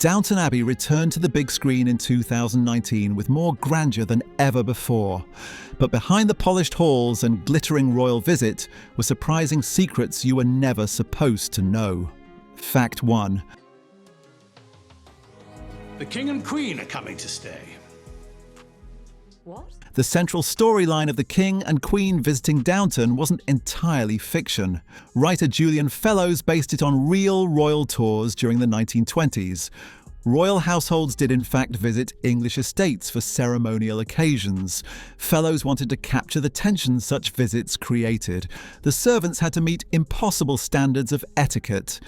Downton Abbey returned to the big screen in 2019 with more grandeur than ever before. But behind the polished halls and glittering royal visit were surprising secrets you were never supposed to know. Fact 1. The King and Queen are coming to stay. What? The central storyline of the King and Queen visiting Downton wasn't entirely fiction. Writer Julian Fellowes based it on real royal tours during the 1920s. Royal households did in fact visit English estates for ceremonial occasions. Fellowes wanted to capture the tension such visits created. The servants had to meet impossible standards of etiquette.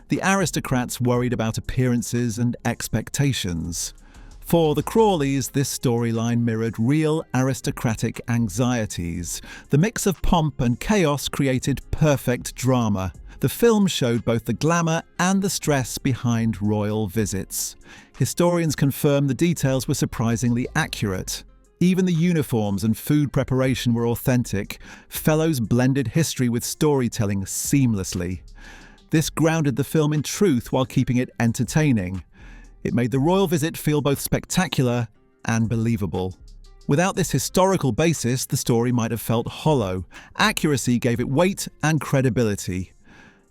The aristocrats worried about appearances and expectations. For the Crawleys, this storyline mirrored real aristocratic anxieties. The mix of pomp and chaos created perfect drama. The film showed both the glamour and the stress behind royal visits. Historians confirm the details were surprisingly accurate. Even the uniforms and food preparation were authentic. Fellowes blended history with storytelling seamlessly. This grounded the film in truth while keeping it entertaining. It made the royal visit feel both spectacular and believable. Without this historical basis, the story might have felt hollow. Accuracy gave it weight and credibility.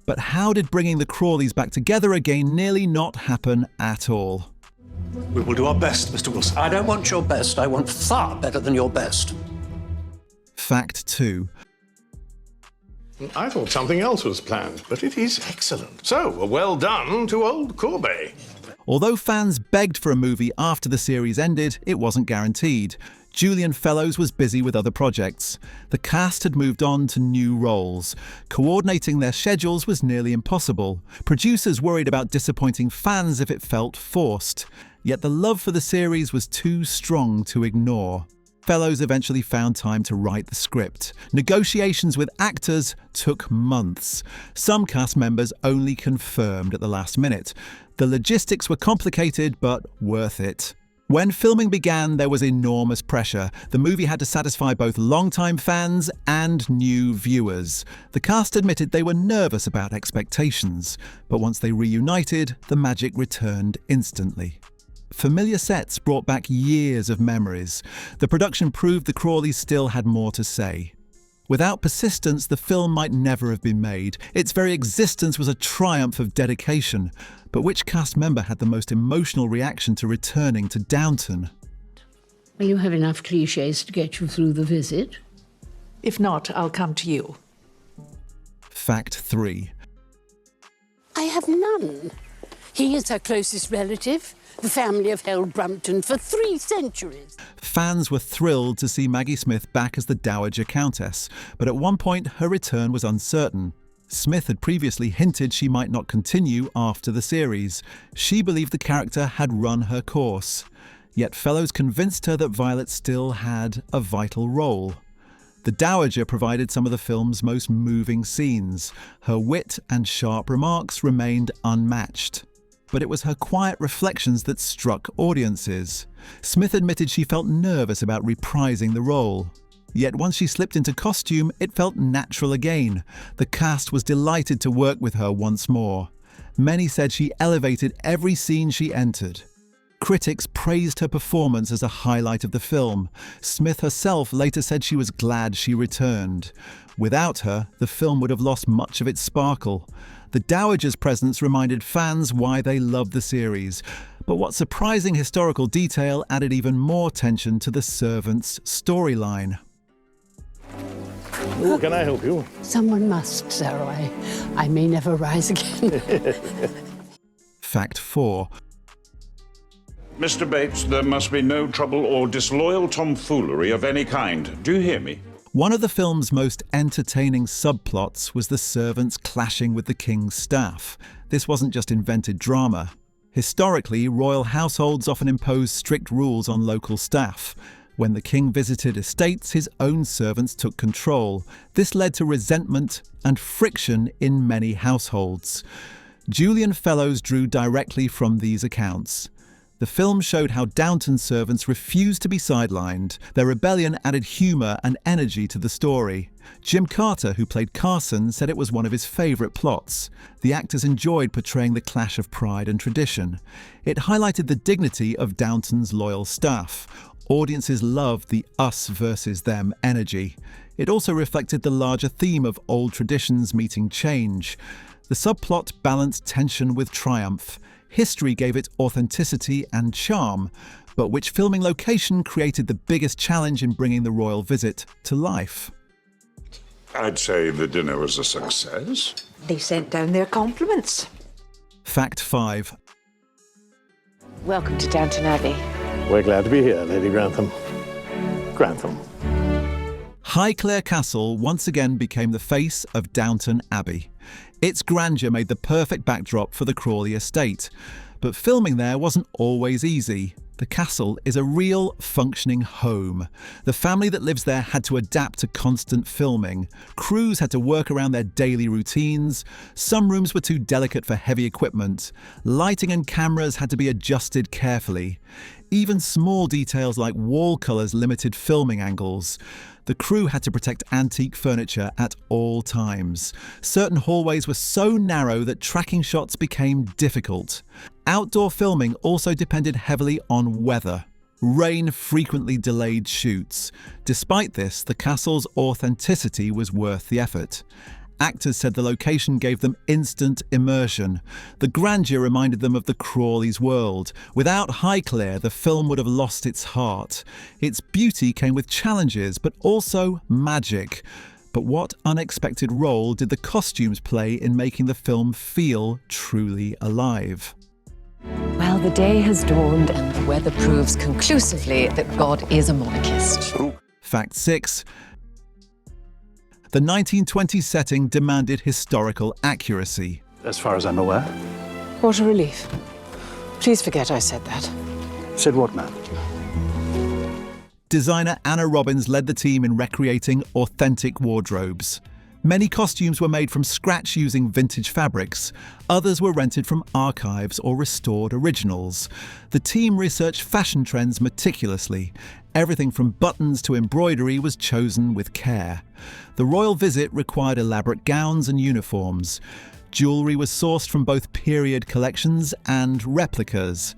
But how did bringing the Crawleys back together again nearly not happen at all? We will do our best, Mr. Wilson. I don't want your best. I want far better than your best. Fact 2. I thought something else was planned, but it is excellent. So, well done to old Courbet. Although fans begged for a movie after the series ended, it wasn't guaranteed. Julian Fellowes was busy with other projects. The cast had moved on to new roles. Coordinating their schedules was nearly impossible. Producers worried about disappointing fans if it felt forced. Yet the love for the series was too strong to ignore. Fellowes eventually found time to write the script. Negotiations with actors took months. Some cast members only confirmed at the last minute. The logistics were complicated, but worth it. When filming began, there was enormous pressure. The movie had to satisfy both longtime fans and new viewers. The cast admitted they were nervous about expectations, but once they reunited, the magic returned instantly. Familiar sets brought back years of memories. The production proved the Crawleys still had more to say. Without persistence, the film might never have been made. Its very existence was a triumph of dedication. But which cast member had the most emotional reaction to returning to Downton? Will you have enough clichés to get you through the visit? If not, I'll come to you. Fact 3. I have none. He is her closest relative. The family have held Brampton for 3 centuries. Fans were thrilled to see Maggie Smith back as the Dowager Countess, but at one point her return was uncertain. Smith had previously hinted she might not continue after the series. She believed the character had run her course. Yet Fellowes convinced her that Violet still had a vital role. The Dowager provided some of the film's most moving scenes. Her wit and sharp remarks remained unmatched. But it was her quiet reflections that struck audiences. Smith admitted she felt nervous about reprising the role. Yet once she slipped into costume, it felt natural again. The cast was delighted to work with her once more. Many said she elevated every scene she entered. Critics praised her performance as a highlight of the film. Smith herself later said she was glad she returned. Without her, the film would have lost much of its sparkle. The Dowager's presence reminded fans why they loved the series. But what surprising historical detail added even more tension to the servants' storyline. Oh, can I help you? Someone must, sir. I may never rise again. Fact 4. Mr. Bates, there must be no trouble or disloyal tomfoolery of any kind. Do you hear me? One of the film's most entertaining subplots was the servants clashing with the king's staff. This wasn't just invented drama. Historically, royal households often imposed strict rules on local staff. When the king visited estates, his own servants took control. This led to resentment and friction in many households. Julian Fellowes drew directly from these accounts. The film showed how Downton servants refused to be sidelined. Their rebellion added humour and energy to the story. Jim Carter, who played Carson, said it was one of his favourite plots. The actors enjoyed portraying the clash of pride and tradition. It highlighted the dignity of Downton's loyal staff. Audiences loved the us versus them energy. It also reflected the larger theme of old traditions meeting change. The subplot balanced tension with triumph. History gave it authenticity and charm, but which filming location created the biggest challenge in bringing the royal visit to life? I'd say the dinner was a success. They sent down their compliments. Fact 5. Welcome to Downton Abbey. We're glad to be here, Lady Grantham. Grantham. Highclere Castle once again became the face of Downton Abbey. Its grandeur made the perfect backdrop for the Crawley estate. But filming there wasn't always easy. The castle is a real, functioning home. The family that lives there had to adapt to constant filming. Crews had to work around their daily routines. Some rooms were too delicate for heavy equipment. Lighting and cameras had to be adjusted carefully. Even small details like wall colours limited filming angles. The crew had to protect antique furniture at all times. Certain hallways were so narrow that tracking shots became difficult. Outdoor filming also depended heavily on weather. Rain frequently delayed shoots. Despite this, the castle's authenticity was worth the effort. Actors said the location gave them instant immersion. The grandeur reminded them of the Crawleys' world. Without Highclere, the film would have lost its heart. Its beauty came with challenges, but also magic. But what unexpected role did the costumes play in making the film feel truly alive? Well, the day has dawned and the weather proves conclusively that God is a monarchist. Fact 6. The 1920s setting demanded historical accuracy. As far as I'm aware. What a relief. Please forget I said that. Said what, ma'am? Designer Anna Robbins led the team in recreating authentic wardrobes. Many costumes were made from scratch using vintage fabrics. Others were rented from archives or restored originals. The team researched fashion trends meticulously. Everything from buttons to embroidery was chosen with care. The royal visit required elaborate gowns and uniforms. Jewellery was sourced from both period collections and replicas.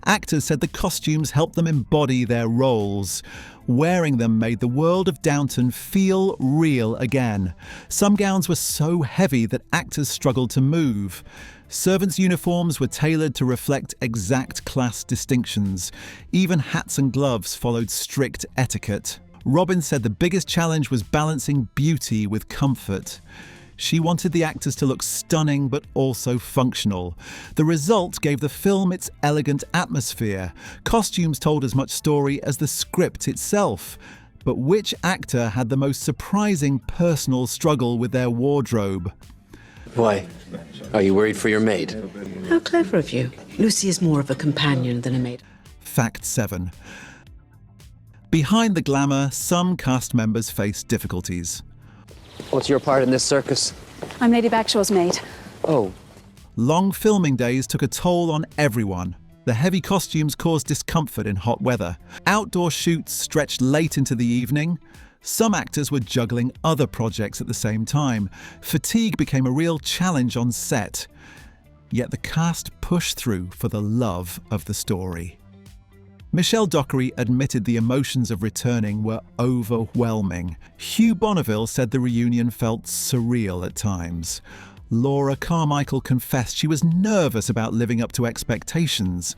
Actors said the costumes helped them embody their roles. Wearing them made the world of Downton feel real again. Some gowns were so heavy that actors struggled to move. Servants' uniforms were tailored to reflect exact class distinctions. Even hats and gloves followed strict etiquette. Robin said the biggest challenge was balancing beauty with comfort. She wanted the actors to look stunning but also functional. The result gave the film its elegant atmosphere. Costumes told as much story as the script itself. But which actor had the most surprising personal struggle with their wardrobe? Why? Are you worried for your maid? How clever of you. Lucy is more of a companion than a maid. Fact 7. Behind the glamour, some cast members faced difficulties. What's your part in this circus? I'm Lady Bagshaw's maid. Oh, Long filming days took a toll on everyone. The heavy costumes caused discomfort in hot weather. Outdoor shoots stretched late into the evening. Some actors were juggling other projects at the same time. Fatigue became a real challenge on set. Yet the cast pushed through for the love of the story. Michelle Dockery admitted the emotions of returning were overwhelming. Hugh Bonneville said the reunion felt surreal at times. Laura Carmichael confessed she was nervous about living up to expectations.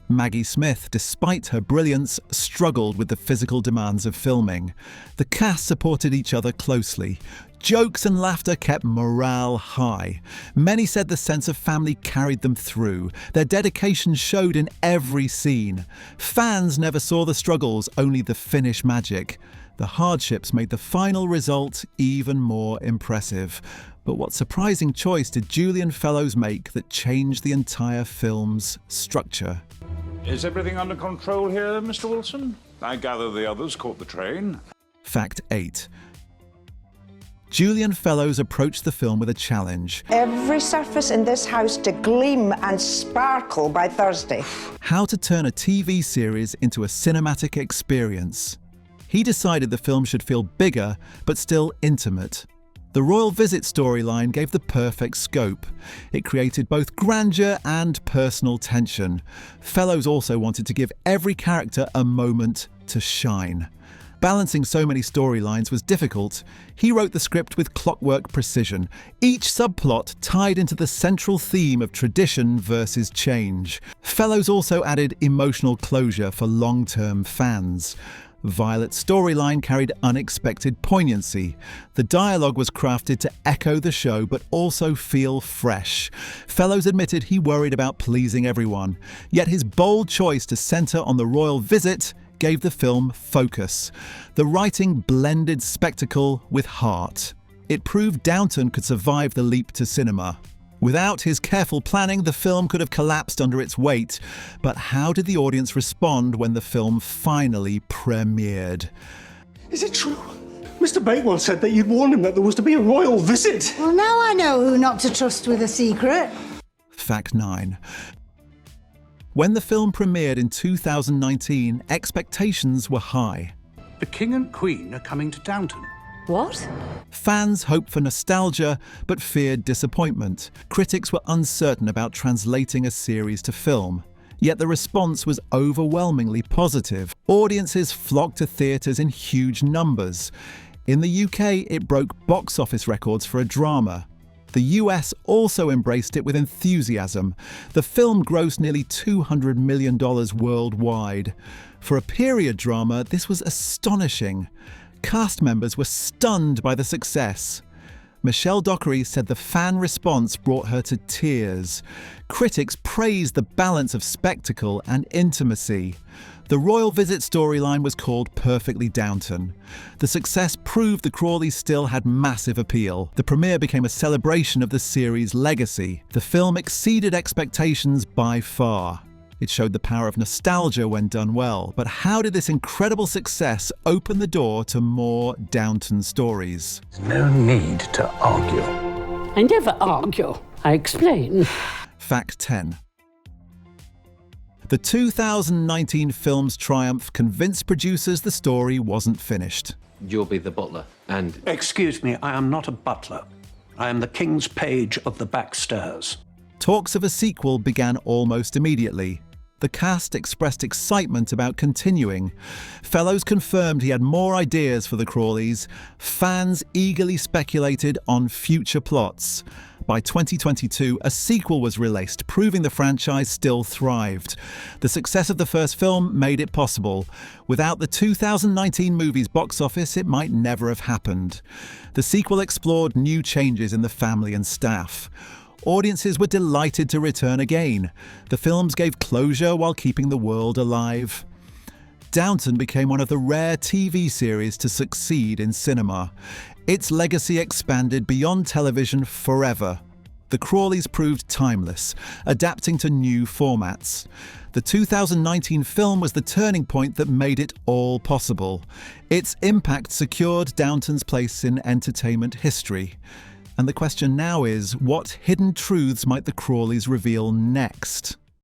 Maggie Smith, despite her brilliance, struggled with the physical demands of filming. The cast supported each other closely. Jokes and laughter kept morale high. Many said the sense of family carried them through. Their dedication showed in every scene. Fans never saw the struggles, only the finish magic. The hardships made the final result even more impressive. But what surprising choice did Julian Fellowes make that changed the entire film's structure? Is everything under control here, Mr. Wilson? I gather the others caught the train. Fact 8. Julian Fellowes approached the film with a challenge: Every surface in this house to gleam and sparkle by Thursday. how to turn a TV series into a cinematic experience. He decided the film should feel bigger, but still intimate. The royal visit storyline gave the perfect scope. It created both grandeur and personal tension. Fellowes also wanted to give every character a moment to shine. Balancing so many storylines was difficult. He wrote the script with clockwork precision, each subplot tied into the central theme of tradition versus change. Fellowes also added emotional closure for long-term fans. Violet's storyline carried unexpected poignancy. The dialogue was crafted to echo the show but also feel fresh. Fellowes admitted he worried about pleasing everyone, yet his bold choice to centre on the royal visit gave the film focus. The writing blended spectacle with heart. It proved Downton could survive the leap to cinema. Without his careful planning, the film could have collapsed under its weight. But how did the audience respond when the film finally premiered? Is it true? Mr. Bakewell said that you'd warned him that there was to be a royal visit. Well, now I know who not to trust with a secret. Fact 9. When the film premiered in 2019, expectations were high. The King and Queen are coming to Downton. What? Fans hoped for nostalgia, but feared disappointment. Critics were uncertain about translating a series to film. Yet the response was overwhelmingly positive. Audiences flocked to theatres in huge numbers. In the UK, it broke box office records for a drama. The US also embraced it with enthusiasm. The film grossed nearly $200 million worldwide. For a period drama, this was astonishing. Cast members were stunned by the success. Michelle Dockery said the fan response brought her to tears. Critics praised the balance of spectacle and intimacy. The royal visit storyline was called Perfectly Downton. The success proved the Crawleys still had massive appeal. The premiere became a celebration of the series' legacy. The film exceeded expectations by far. It showed the power of nostalgia when done well. But how did this incredible success open the door to more Downton stories? No need to argue. I never argue. I explain. Fact 10. The 2019 film's triumph convinced producers the story wasn't finished. You'll be the butler, and Excuse me, I am not a butler. I am the King's page of the back stairs. Talks of a sequel began almost immediately. The cast expressed excitement about continuing. Fellowes confirmed he had more ideas for the Crawleys. Fans eagerly speculated on future plots. By 2022, a sequel was released, proving the franchise still thrived. The success of the first film made it possible. Without the 2019 movie's box office, it might never have happened. The sequel explored new changes in the family and staff. Audiences were delighted to return again. The films gave closure while keeping the world alive. Downton became one of the rare TV series to succeed in cinema. Its legacy expanded beyond television forever. The Crawleys proved timeless, adapting to new formats. The 2019 film was the turning point that made it all possible. Its impact secured Downton's place in entertainment history. And the question now is, what hidden truths might the Crawleys reveal next?